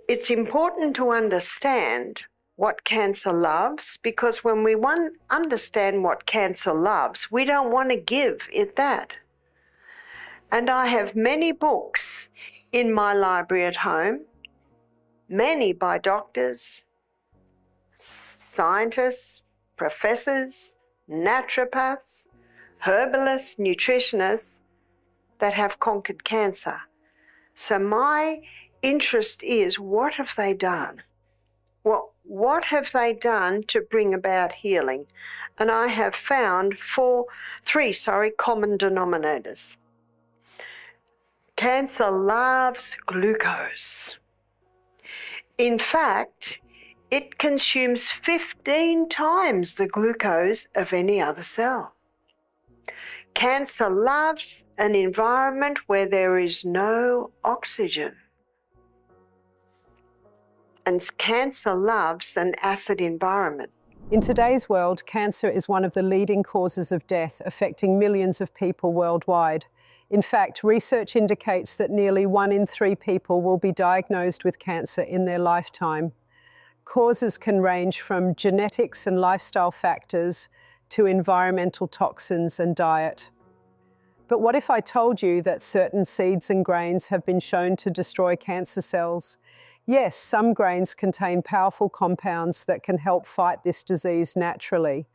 it's important to understand what cancer loves, because when we understand what cancer loves, we don't want to give it that. And I have many books in my library at home, many by doctors, scientists, professors, naturopaths, herbalists, nutritionists that have conquered cancer. So my interest is, what have they done? What have they done to bring about healing? And I have found three common denominators. Cancer loves glucose. In fact, it consumes 15 times the glucose of any other cell. Cancer loves an environment where there is no oxygen. And cancer loves an acid environment. In today's world, cancer is one of the leading causes of death, affecting millions of people worldwide. In fact, research indicates that nearly 1 in 3 people will be diagnosed with cancer in their lifetime. Causes can range from genetics and lifestyle factors to environmental toxins and diet. But what if I told you that certain seeds and grains have been shown to destroy cancer cells? Yes, some grains contain powerful compounds that can help fight this disease naturally.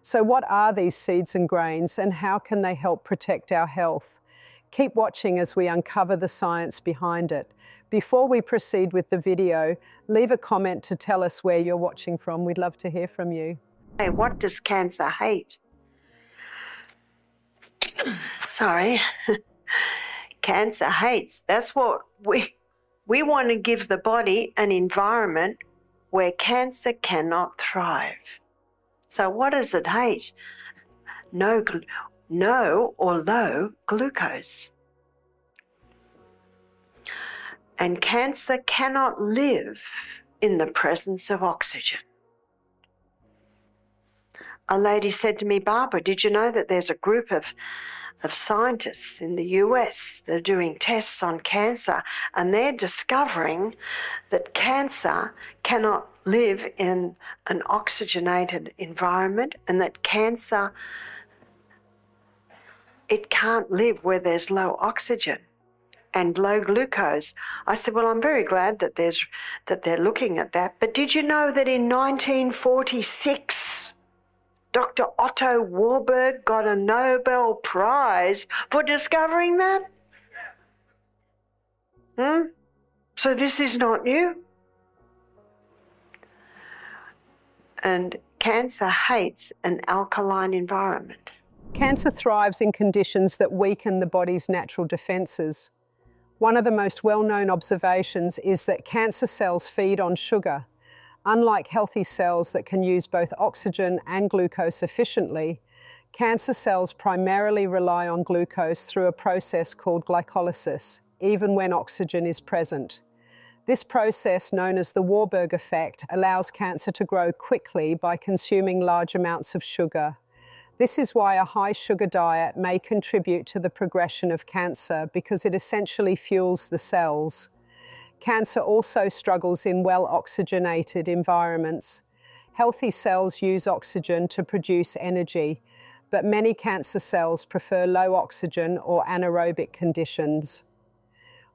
So what are these seeds and grains, and how can they help protect our health? Keep watching as we uncover the science behind it. Before we proceed with the video, leave a comment to tell us where you're watching from. We'd love to hear from you. Hey, what does cancer hate? Sorry. Cancer hates. That's what we want to give the body an environment where cancer cannot thrive. So what does it hate? No or low glucose. And cancer cannot live in the presence of oxygen. A lady said to me, Barbara, did you know that there's a group of scientists in the US that are doing tests on cancer, and they're discovering that cancer cannot live in an oxygenated environment, and that cancer, it can't live where there's low oxygen and low glucose. I said, well, I'm very glad that they're looking at that. But did you know that in 1946, Dr. Otto Warburg got a Nobel Prize for discovering that? So this is not new. And cancer hates an alkaline environment. Cancer thrives in conditions that weaken the body's natural defences. One of the most well-known observations is that cancer cells feed on sugar. Unlike healthy cells that can use both oxygen and glucose efficiently, cancer cells primarily rely on glucose through a process called glycolysis, even when oxygen is present. This process, known as the Warburg effect, allows cancer to grow quickly by consuming large amounts of sugar. This is why a high sugar diet may contribute to the progression of cancer, because it essentially fuels the cells. Cancer also struggles in well-oxygenated environments. Healthy cells use oxygen to produce energy, but many cancer cells prefer low oxygen or anaerobic conditions.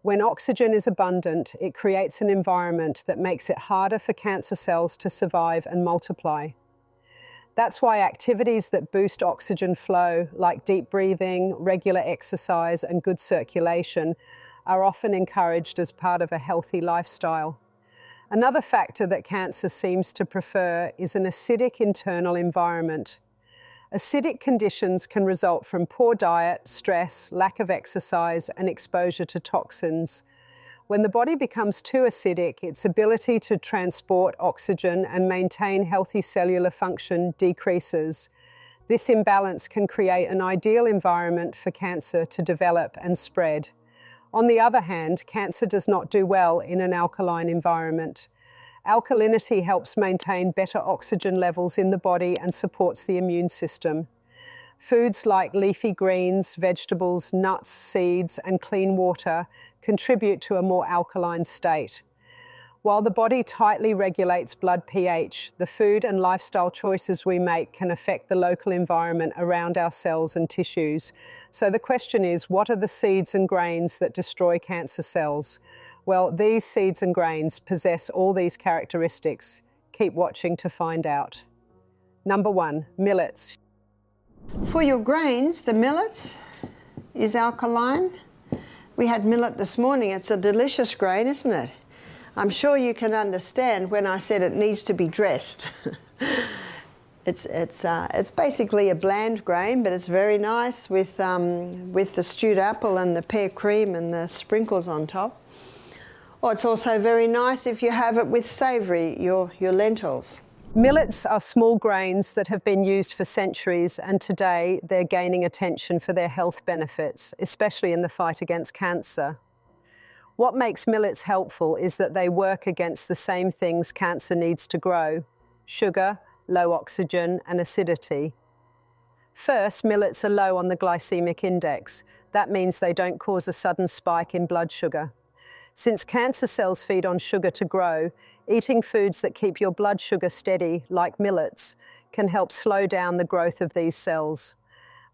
When oxygen is abundant, it creates an environment that makes it harder for cancer cells to survive and multiply. That's why activities that boost oxygen flow, like deep breathing, regular exercise, and good circulation, are often encouraged as part of a healthy lifestyle. Another factor that cancer seems to prefer is an acidic internal environment. Acidic conditions can result from poor diet, stress, lack of exercise, and exposure to toxins. When the body becomes too acidic, its ability to transport oxygen and maintain healthy cellular function decreases. This imbalance can create an ideal environment for cancer to develop and spread. On the other hand, cancer does not do well in an alkaline environment. Alkalinity helps maintain better oxygen levels in the body and supports the immune system. Foods like leafy greens, vegetables, nuts, seeds, and clean water contribute to a more alkaline state. While the body tightly regulates blood pH, the food and lifestyle choices we make can affect the local environment around our cells and tissues. So the question is, what are the seeds and grains that destroy cancer cells? Well, these seeds and grains possess all these characteristics. Keep watching to find out. Number 1, millets. For your grains, the millet is alkaline. We had millet this morning. It's a delicious grain, isn't it? I'm sure you can understand when I said it needs to be dressed. It's basically a bland grain, but it's very nice with the stewed apple and the pear cream and the sprinkles on top. Or it's also very nice if you have it with savoury, your lentils. Millets are small grains that have been used for centuries, and today they're gaining attention for their health benefits, especially in the fight against cancer. What makes millets helpful is that they work against the same things cancer needs to grow: sugar, low oxygen, and acidity. First, millets are low on the glycemic index. That means they don't cause a sudden spike in blood sugar. Since cancer cells feed on sugar to grow, eating foods that keep your blood sugar steady, like millets, can help slow down the growth of these cells.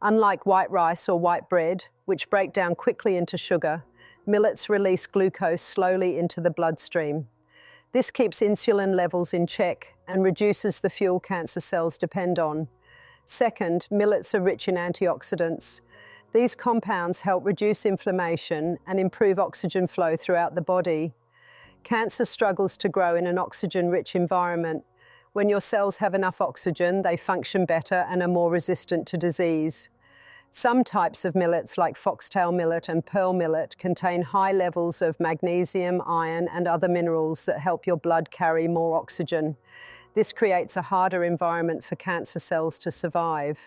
Unlike white rice or white bread, which break down quickly into sugar, millets release glucose slowly into the bloodstream. This keeps insulin levels in check and reduces the fuel cancer cells depend on. Second, millets are rich in antioxidants. These compounds help reduce inflammation and improve oxygen flow throughout the body. Cancer struggles to grow in an oxygen-rich environment. When your cells have enough oxygen, they function better and are more resistant to disease. Some types of millets, like foxtail millet and pearl millet, contain high levels of magnesium, iron, and other minerals that help your blood carry more oxygen. This creates a harder environment for cancer cells to survive.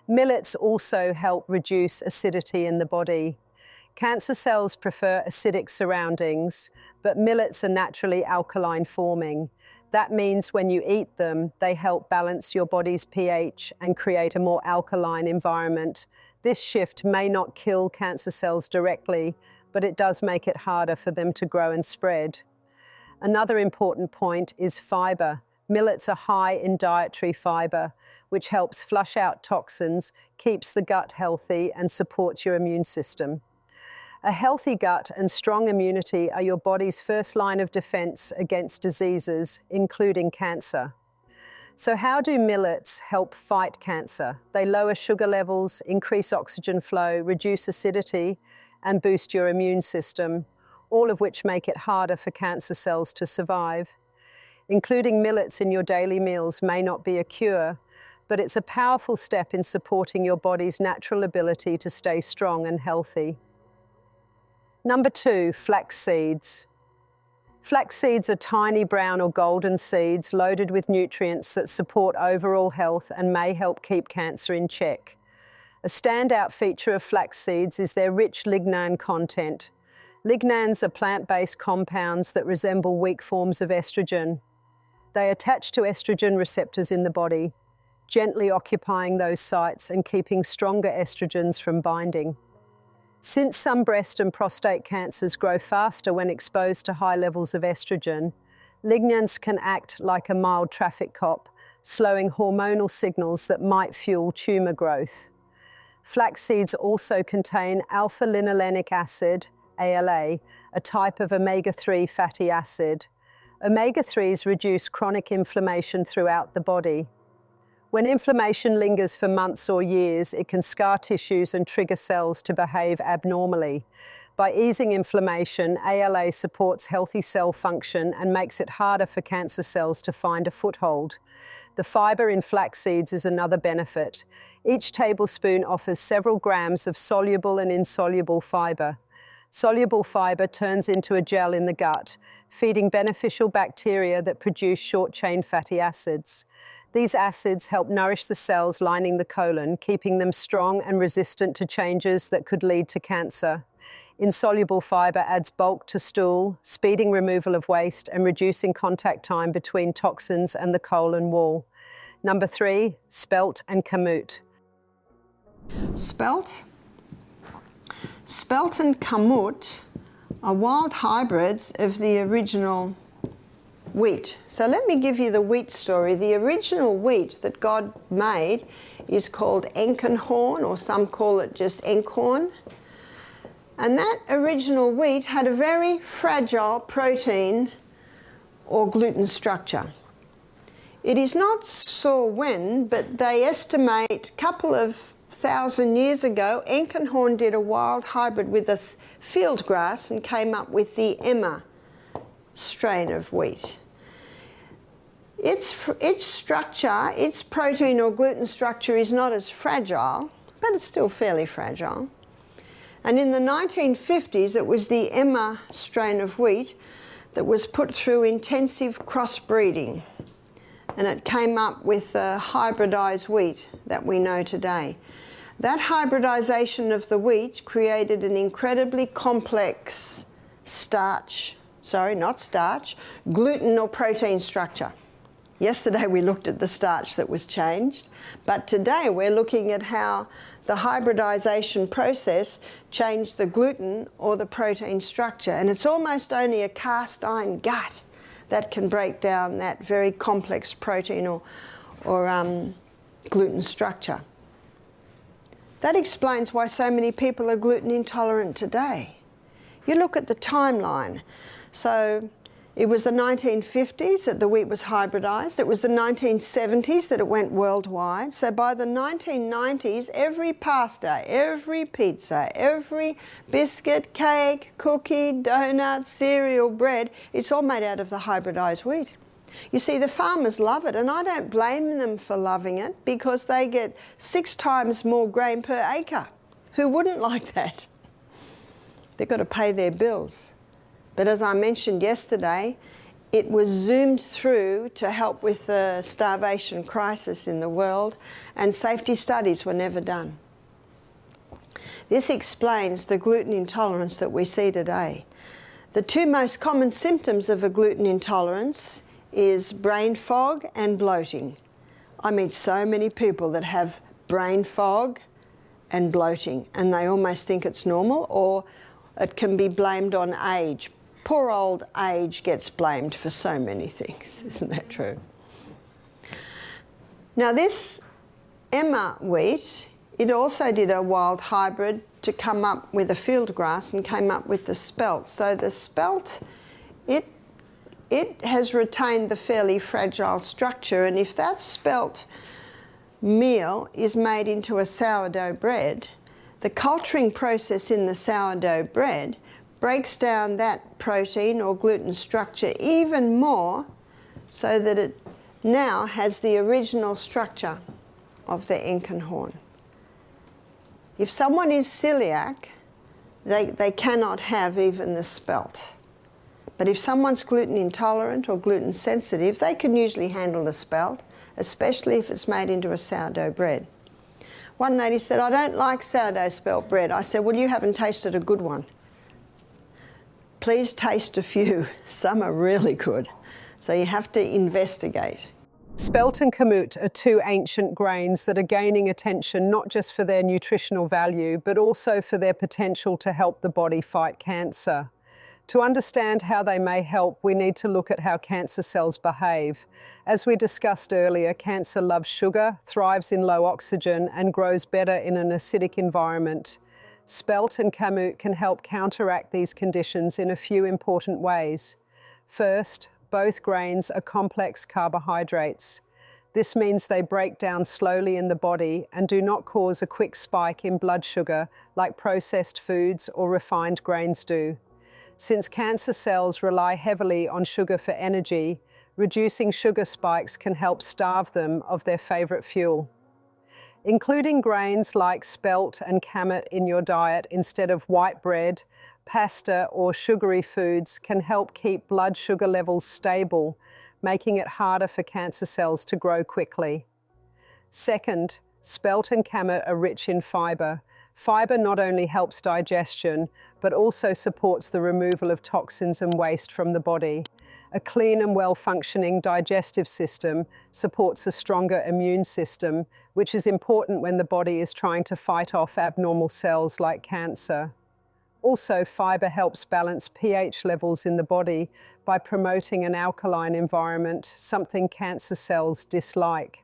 Millets also help reduce acidity in the body. Cancer cells prefer acidic surroundings, but millets are naturally alkaline forming. That means when you eat them, they help balance your body's pH and create a more alkaline environment. This shift may not kill cancer cells directly, but it does make it harder for them to grow and spread. Another important point is fiber. Millets are high in dietary fiber, which helps flush out toxins, keeps the gut healthy, and supports your immune system. A healthy gut and strong immunity are your body's first line of defense against diseases, including cancer. So how do millets help fight cancer? They lower sugar levels, increase oxygen flow, reduce acidity, and boost your immune system, all of which make it harder for cancer cells to survive. Including millets in your daily meals may not be a cure, but it's a powerful step in supporting your body's natural ability to stay strong and healthy. Number 2, flax seeds. Flax seeds are tiny brown or golden seeds loaded with nutrients that support overall health and may help keep cancer in check. A standout feature of flax seeds is their rich lignan content. Lignans are plant-based compounds that resemble weak forms of estrogen. They attach to estrogen receptors in the body, gently occupying those sites and keeping stronger estrogens from binding. Since some breast and prostate cancers grow faster when exposed to high levels of estrogen, lignans can act like a mild traffic cop, slowing hormonal signals that might fuel tumor growth. Flax seeds also contain alpha-linolenic acid, ALA, a type of omega-3 fatty acid. Omega-3s reduce chronic inflammation throughout the body. When inflammation lingers for months or years, it can scar tissues and trigger cells to behave abnormally. By easing inflammation, ALA supports healthy cell function and makes it harder for cancer cells to find a foothold. The fiber in flax seeds is another benefit. Each tablespoon offers several grams of soluble and insoluble fiber. Soluble fiber turns into a gel in the gut, feeding beneficial bacteria that produce short-chain fatty acids. These acids help nourish the cells lining the colon, keeping them strong and resistant to changes that could lead to cancer. Insoluble fiber adds bulk to stool, speeding removal of waste and reducing contact time between toxins and the colon wall. Number 3, spelt and kamut. Spelt and kamut are wild hybrids of the original wheat. So let me give you the wheat story. The original wheat that God made is called Enkenhorn, or some call it just Enkhorn. And that original wheat had a very fragile protein or gluten structure. It is not sure when, but they estimate a couple of thousand years ago, Enkenhorn did a wild hybrid with a field grass and came up with the Emma strain of wheat. Its structure, its protein or gluten structure is not as fragile, but it's still fairly fragile. And in the 1950s, it was the Emma strain of wheat that was put through intensive crossbreeding, and it came up with the hybridized wheat that we know today. That hybridization of the wheat created an incredibly complex gluten or protein structure. Yesterday we looked at the starch that was changed, but today we're looking at how the hybridization process changed the gluten or the protein structure, and it's almost only a cast iron gut that can break down that very complex protein or gluten structure. That explains why so many people are gluten intolerant today. You look at the timeline. So it was the 1950s that the wheat was hybridized. It was the 1970s that it went worldwide. So by the 1990s, every pasta, every pizza, every biscuit, cake, cookie, donut, cereal, bread, it's all made out of the hybridized wheat. You see, the farmers love it, and I don't blame them for loving it because they get 6 times more grain per acre. Who wouldn't like that? They've got to pay their bills. But as I mentioned yesterday, it was zoomed through to help with the starvation crisis in the world, and safety studies were never done. This explains the gluten intolerance that we see today. The 2 most common symptoms of a gluten intolerance is brain fog and bloating. I meet so many people that have brain fog and bloating, and they almost think it's normal, or it can be blamed on age. Poor old age gets blamed for so many things, isn't that true? Now this Emma wheat, it also did a wild hybrid to come up with a field grass and came up with the spelt. So the spelt, it has retained the fairly fragile structure, and if that spelt meal is made into a sourdough bread, the culturing process in the sourdough bread breaks down that protein or gluten structure even more so that it now has the original structure of the Enkenhorn. If someone is celiac, they cannot have even the spelt. But if someone's gluten intolerant or gluten sensitive, they can usually handle the spelt, especially if it's made into a sourdough bread. One lady said, "I don't like sourdough spelt bread." I said, "Well, you haven't tasted a good one. Please taste a few. Some are really good." So you have to investigate. Spelt and kamut are 2 ancient grains that are gaining attention not just for their nutritional value, but also for their potential to help the body fight cancer. To understand how they may help, we need to look at how cancer cells behave. As we discussed earlier, cancer loves sugar, thrives in low oxygen, and grows better in an acidic environment. Spelt and kamut can help counteract these conditions in a few important ways. First, both grains are complex carbohydrates. This means they break down slowly in the body and do not cause a quick spike in blood sugar like processed foods or refined grains do. Since cancer cells rely heavily on sugar for energy, reducing sugar spikes can help starve them of their favorite fuel. Including grains like spelt and kamut in your diet instead of white bread, pasta, or sugary foods can help keep blood sugar levels stable, making it harder for cancer cells to grow quickly. Second, spelt and kamut are rich in fiber. Fiber not only helps digestion, but also supports the removal of toxins and waste from the body. A clean and well-functioning digestive system supports a stronger immune system, which is important when the body is trying to fight off abnormal cells like cancer. Also, fiber helps balance pH levels in the body by promoting an alkaline environment, something cancer cells dislike.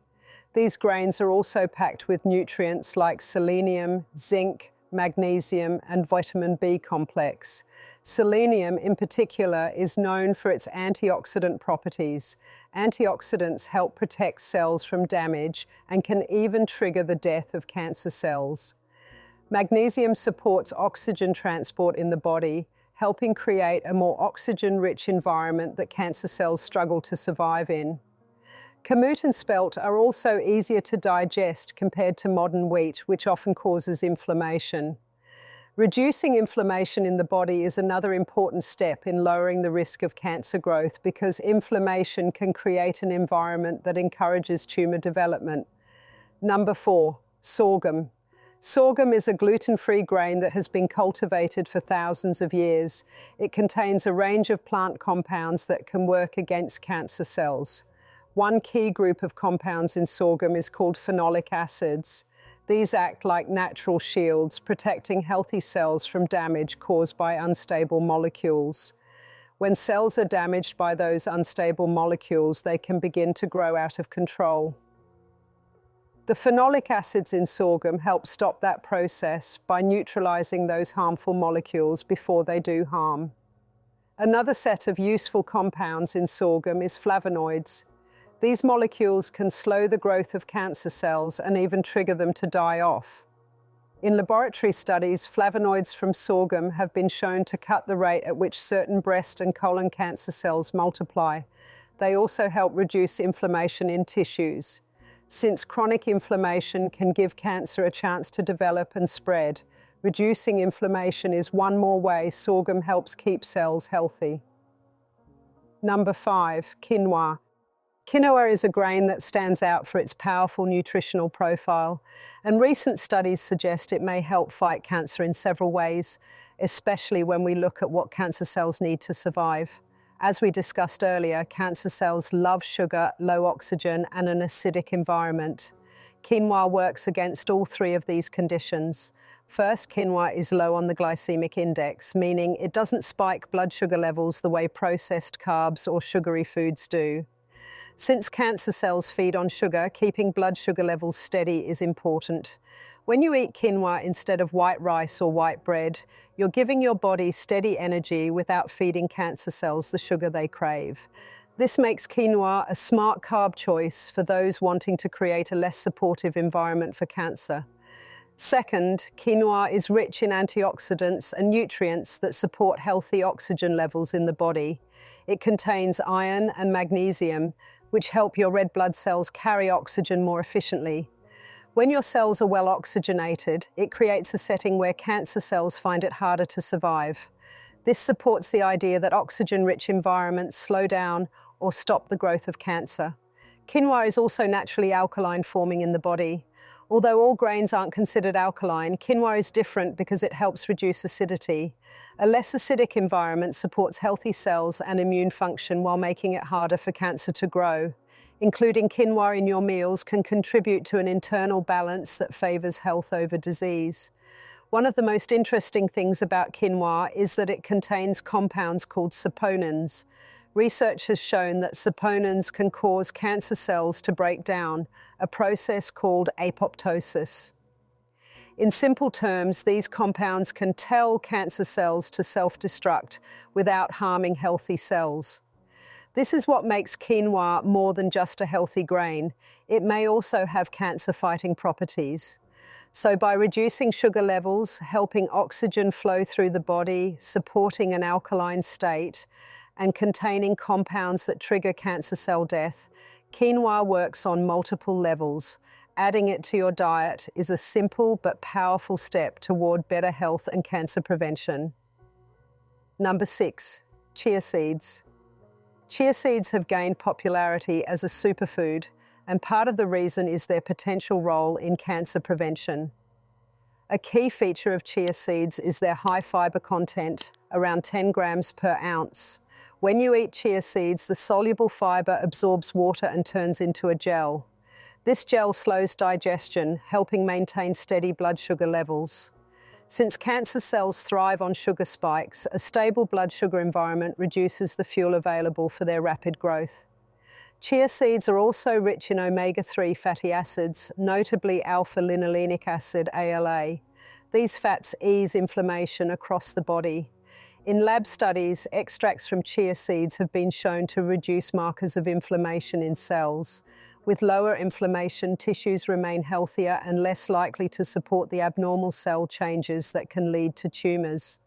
These grains are also packed with nutrients like selenium, zinc, magnesium, and vitamin B complex. Selenium, in particular, is known for its antioxidant properties. Antioxidants help protect cells from damage and can even trigger the death of cancer cells. Magnesium supports oxygen transport in the body, helping create a more oxygen-rich environment that cancer cells struggle to survive in. Kamut and spelt are also easier to digest compared to modern wheat, which often causes inflammation. Reducing inflammation in the body is another important step in lowering the risk of cancer growth because inflammation can create an environment that encourages tumor development. Number 4, sorghum. Sorghum is a gluten-free grain that has been cultivated for thousands of years. It contains a range of plant compounds that can work against cancer cells. One key group of compounds in sorghum is called phenolic acids. These act like natural shields, protecting healthy cells from damage caused by unstable molecules. When cells are damaged by those unstable molecules, they can begin to grow out of control. The phenolic acids in sorghum help stop that process by neutralizing those harmful molecules before they do harm. Another set of useful compounds in sorghum is flavonoids. These molecules can slow the growth of cancer cells and even trigger them to die off. In laboratory studies, flavonoids from sorghum have been shown to cut the rate at which certain breast and colon cancer cells multiply. They also help reduce inflammation in tissues. Since chronic inflammation can give cancer a chance to develop and spread, reducing inflammation is one more way sorghum helps keep cells healthy. Number 5, quinoa. Quinoa is a grain that stands out for its powerful nutritional profile, and recent studies suggest it may help fight cancer in several ways, especially when we look at what cancer cells need to survive. As we discussed earlier, cancer cells love sugar, low oxygen, and an acidic environment. Quinoa works against all three of these conditions. First, quinoa is low on the glycemic index, meaning it doesn't spike blood sugar levels the way processed carbs or sugary foods do. Since cancer cells feed on sugar, keeping blood sugar levels steady is important. When you eat quinoa instead of white rice or white bread, you're giving your body steady energy without feeding cancer cells the sugar they crave. This makes quinoa a smart carb choice for those wanting to create a less supportive environment for cancer. Second, quinoa is rich in antioxidants and nutrients that support healthy oxygen levels in the body. It contains iron and magnesium, which help your red blood cells carry oxygen more efficiently. When your cells are well oxygenated, it creates a setting where cancer cells find it harder to survive. This supports the idea that oxygen-rich environments slow down or stop the growth of cancer. Quinoa is also naturally alkaline forming in the body. Although all grains aren't considered alkaline, quinoa is different because it helps reduce acidity. A less acidic environment supports healthy cells and immune function while making it harder for cancer to grow. Including quinoa in your meals can contribute to an internal balance that favors health over disease. One of the most interesting things about quinoa is that it contains compounds called saponins. Research has shown that saponins can cause cancer cells to break down, a process called apoptosis. In simple terms, these compounds can tell cancer cells to self-destruct without harming healthy cells. This is what makes quinoa more than just a healthy grain. It may also have cancer-fighting properties. So by reducing sugar levels, helping oxygen flow through the body, supporting an alkaline state, and containing compounds that trigger cancer cell death, quinoa works on multiple levels. Adding it to your diet is a simple but powerful step toward better health and cancer prevention. Number 6, chia seeds. Chia seeds have gained popularity as a superfood, and part of the reason is their potential role in cancer prevention. A key feature of chia seeds is their high fiber content, around 10 grams per ounce. When you eat chia seeds, the soluble fiber absorbs water and turns into a gel. This gel slows digestion, helping maintain steady blood sugar levels. Since cancer cells thrive on sugar spikes, a stable blood sugar environment reduces the fuel available for their rapid growth. Chia seeds are also rich in omega-3 fatty acids, notably alpha-linolenic acid, ALA. These fats ease inflammation across the body. In lab studies, extracts from chia seeds have been shown to reduce markers of inflammation in cells. With lower inflammation, tissues remain healthier and less likely to support the abnormal cell changes that can lead to tumors.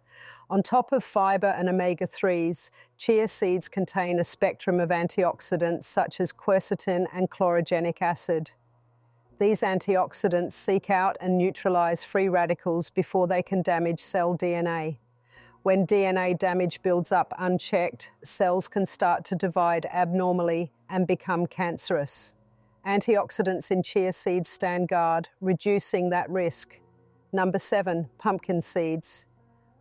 On top of fiber and omega-3s, chia seeds contain a spectrum of antioxidants such as quercetin and chlorogenic acid. These antioxidants seek out and neutralize free radicals before they can damage cell DNA. When DNA damage builds up unchecked, cells can start to divide abnormally and become cancerous. Antioxidants in chia seeds stand guard, reducing that risk. Number 7, pumpkin seeds.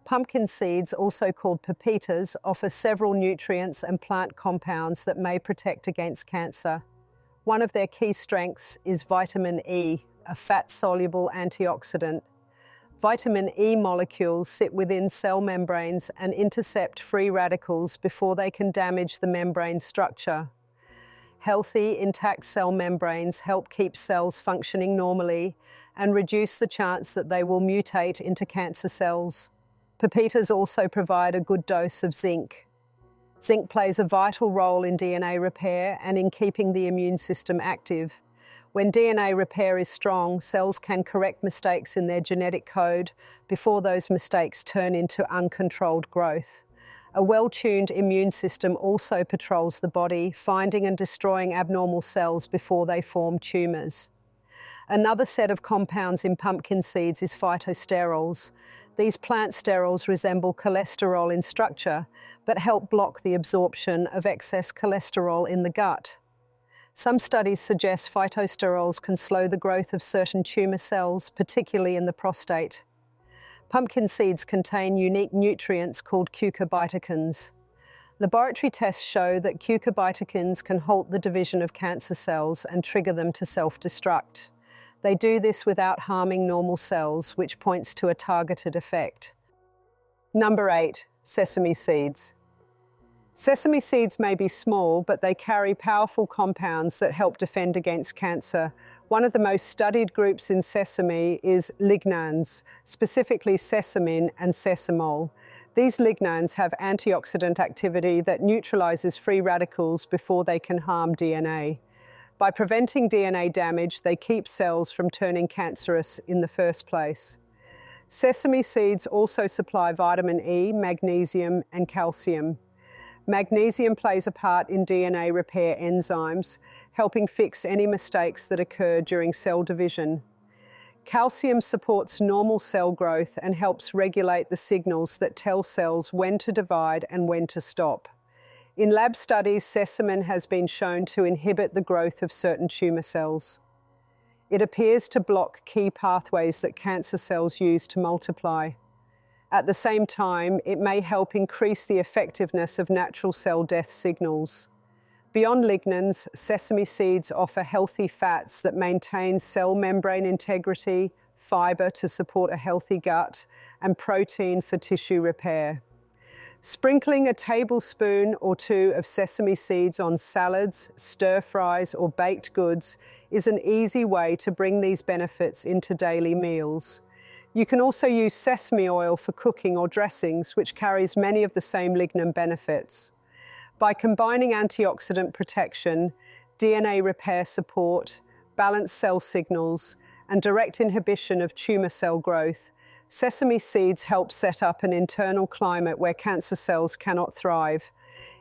Pumpkin seeds, also called pepitas, offer several nutrients and plant compounds that may protect against cancer. One of their key strengths is vitamin E, a fat-soluble antioxidant. Vitamin E molecules sit within cell membranes and intercept free radicals before they can damage the membrane structure. Healthy, intact cell membranes help keep cells functioning normally and reduce the chance that they will mutate into cancer cells. Pepitas also provide a good dose of zinc. Zinc plays a vital role in DNA repair and in keeping the immune system active. When DNA repair is strong, cells can correct mistakes in their genetic code before those mistakes turn into uncontrolled growth. A well-tuned immune system also patrols the body, finding and destroying abnormal cells before they form tumors. Another set of compounds in pumpkin seeds is phytosterols. These plant sterols resemble cholesterol in structure, but help block the absorption of excess cholesterol in the gut. Some studies suggest phytosterols can slow the growth of certain tumor cells, particularly in the prostate. Pumpkin seeds contain unique nutrients called cucurbitacins. Laboratory tests show that cucurbitacins can halt the division of cancer cells and trigger them to self-destruct. They do this without harming normal cells, which points to a targeted effect. Number 8, sesame seeds. Sesame seeds may be small, but they carry powerful compounds that help defend against cancer. One of the most studied groups in sesame is lignans, specifically sesamin and sesamol. These lignans have antioxidant activity that neutralizes free radicals before they can harm DNA. By preventing DNA damage, they keep cells from turning cancerous in the first place. Sesame seeds also supply vitamin E, magnesium, and calcium. Magnesium plays a part in DNA repair enzymes, helping fix any mistakes that occur during cell division. Calcium supports normal cell growth and helps regulate the signals that tell cells when to divide and when to stop. In lab studies, sesamin has been shown to inhibit the growth of certain tumor cells. It appears to block key pathways that cancer cells use to multiply. At the same time, it may help increase the effectiveness of natural cell death signals. Beyond lignans, sesame seeds offer healthy fats that maintain cell membrane integrity, fiber to support a healthy gut, and protein for tissue repair. Sprinkling a tablespoon or 2 of sesame seeds on salads, stir-fries, or baked goods is an easy way to bring these benefits into daily meals. You can also use sesame oil for cooking or dressings, which carries many of the same lignan benefits. By combining antioxidant protection, DNA repair support, balanced cell signals, and direct inhibition of tumor cell growth, sesame seeds help set up an internal climate where cancer cells cannot thrive.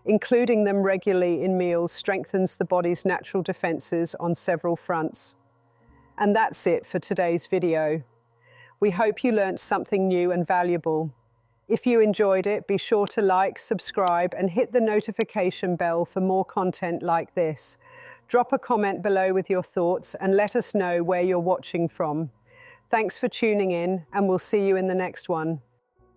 Including them regularly in meals strengthens the body's natural defenses on several fronts. And that's it for today's video. We hope you learned something new and valuable. If you enjoyed it, be sure to like, subscribe, and hit the notification bell for more content like this. Drop a comment below with your thoughts and let us know where you're watching from. Thanks for tuning in, and we'll see you in the next one.